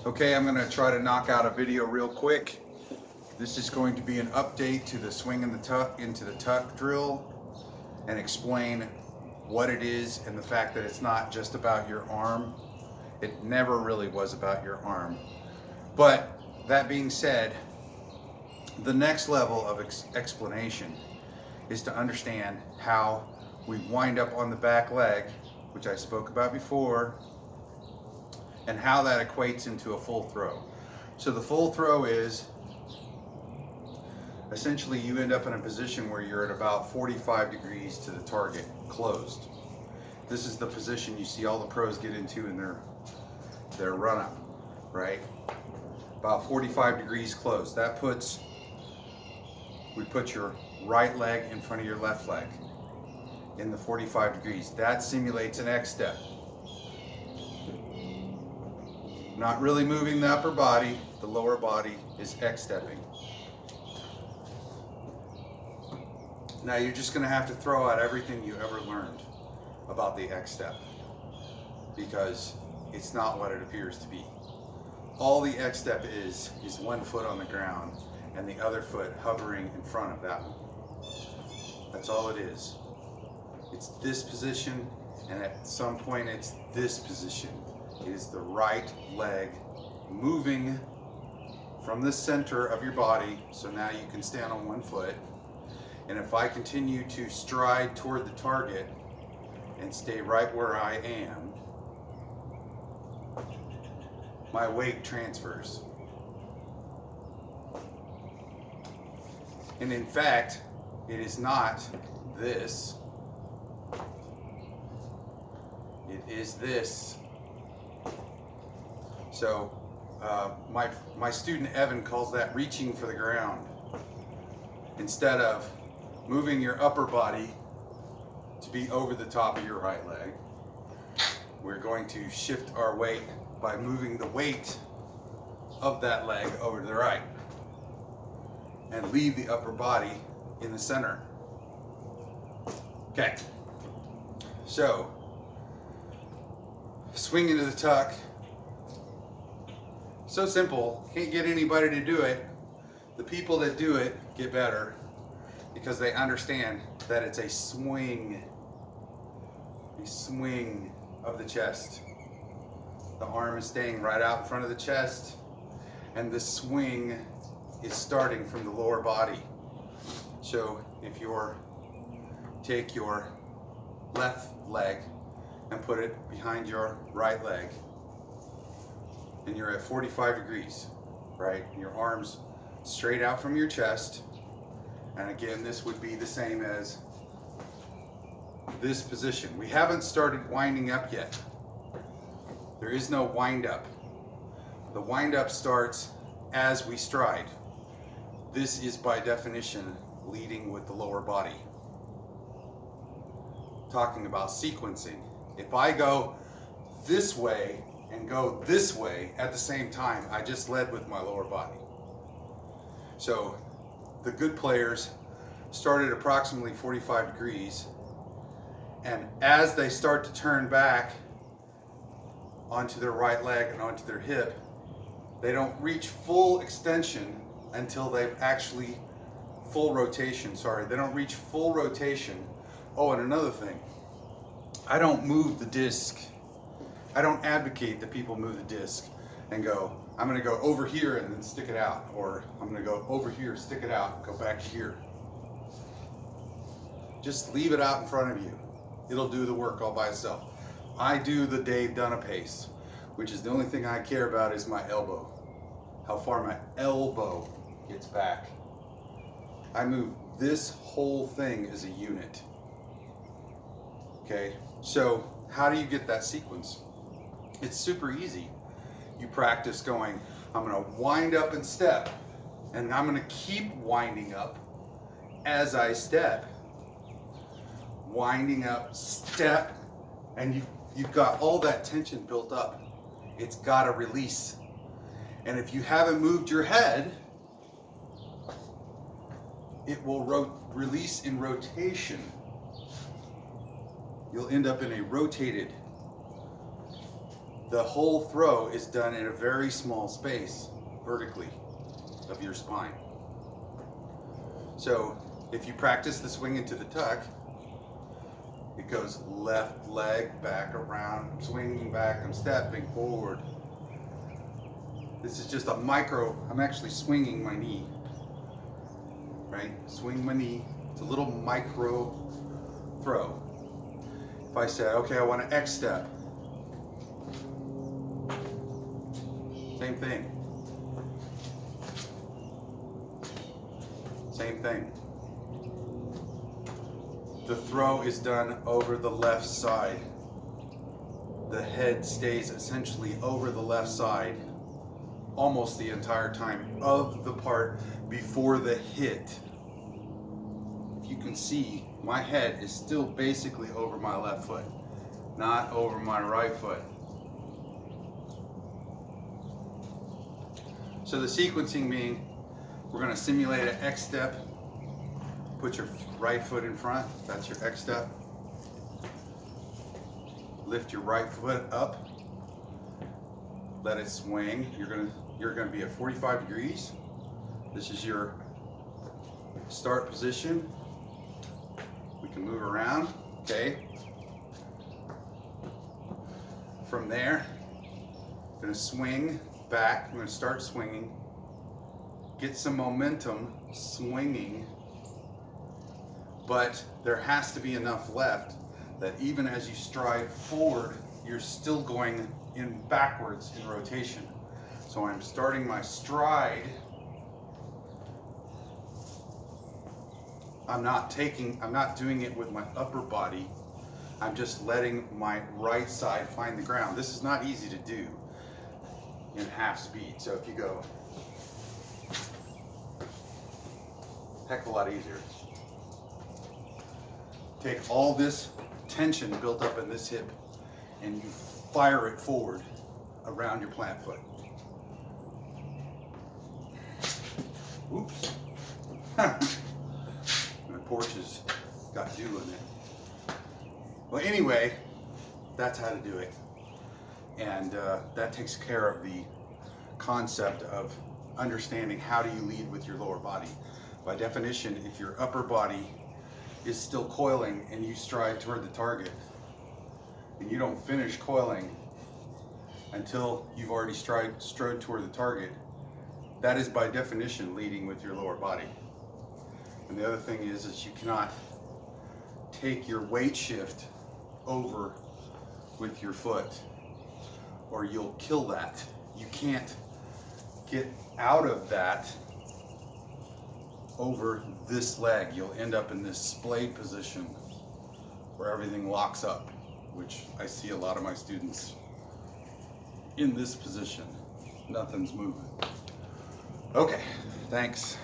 Okay, I'm going to try to knock out a video real quick. This is going to be an update to the swing and the tuck into the tuck drill and explain what it is and the fact that it's not just about your arm. It never really was about your arm. But that being said, the next level of explanation is to understand how we wind up on the back leg, which I spoke about before, and how that equates into a full throw. So the full throw is essentially you end up in a position where you're at about 45 degrees to the target, closed. This is the position you see all the pros get into in their run-up, right? About 45 degrees closed. That we put your right leg in front of your left leg in the 45 degrees. That simulates an X step. Not really moving the upper body, the lower body is X stepping. Now you're just gonna have to throw out everything you ever learned about the X step because it's not what it appears to be. All the X step is one foot on the ground and the other foot hovering in front of that one. That's all it is. It's this position, and at some point it's this position. It is the right leg moving from the center of your body, so now you can stand on one foot. And if I continue to stride toward the target and stay right where I am, my weight transfers. And in fact, it is not this. It is this. So my student Evan calls that reaching for the ground. Instead of moving your upper body to be over the top of your right leg, we're going to shift our weight by moving the weight of that leg over to the right and leave the upper body in the center. Okay, so swing into the tuck. So simple, can't get anybody to do it. The people that do it get better because they understand that it's a swing of the chest. The arm is staying right out in front of the chest, and the swing is starting from the lower body. So if you take your left leg and put it behind your right leg, and you're at 45 degrees, right? Your arms straight out from your chest. And again, this would be the same as this position. We haven't started winding up yet. There is no wind up. The wind up starts as we stride. This is by definition leading with the lower body. Talking about sequencing. If I go this way and go this way at the same time, I just led with my lower body. So the good players start at approximately 45 degrees, and as they start to turn back onto their right leg and onto their hip, they don't reach full extension until they've actually they don't reach full rotation. Oh, and another thing, I don't move the disc. I don't advocate that people move the disc and go, I'm going to go over here and then stick it out, or I'm going to go over here, stick it out, go back here. Just leave it out in front of you. It'll do the work all by itself. I do the Dave Dunna pace, which is the only thing I care about is my elbow. How far my elbow gets back. I move this whole thing as a unit. Okay, so how do you get that sequence? It's super easy. You practice going, I'm going to wind up and step, and I'm going to keep winding up as I step. Winding up, step, and you've got all that tension built up. It's got to release. And if you haven't moved your head, it will release in rotation. You'll end up in a rotated the whole throw is done in a very small space vertically of your spine. So if you practice the swing into the tuck, it goes left leg, back around, I'm swinging back, I'm stepping forward. This is just a micro, I'm actually swinging my knee, right? Swing my knee, it's a little micro throw. If I said, okay, I want to X step, same thing. Same thing. The throw is done over the left side. The head stays essentially over the left side almost the entire time of the part before the hit. If you can see, my head is still basically over my left foot, not over my right foot. So the sequencing being, we're going to simulate an X step. Put your right foot in front. That's your X step. Lift your right foot up. Let it swing. You're going to be at 45 degrees. This is your start position. We can move around. Okay. From there, I'm going to swing back. I'm going to start swinging. Get some momentum swinging, but there has to be enough left that even as you stride forward, you're still going in backwards in rotation. So I'm starting my stride. I'm not doing it with my upper body. I'm just letting my right side find the ground. This is not easy to do in half speed. So if you go, heck of a lot easier. Take all this tension built up in this hip and you fire it forward around your plant foot. Oops. My porch has got dew in it. Well, anyway, that's how to do it. And that takes care of the concept of understanding how do you lead with your lower body. By definition, if your upper body is still coiling and you stride toward the target and you don't finish coiling until you've already strode toward the target, that is by definition leading with your lower body. And the other thing is you cannot take your weight shift over with your foot or you'll kill that. You can't get out of that over this leg. You'll end up in this splayed position where everything locks up, which I see a lot of my students in this position. Nothing's moving. Okay, thanks.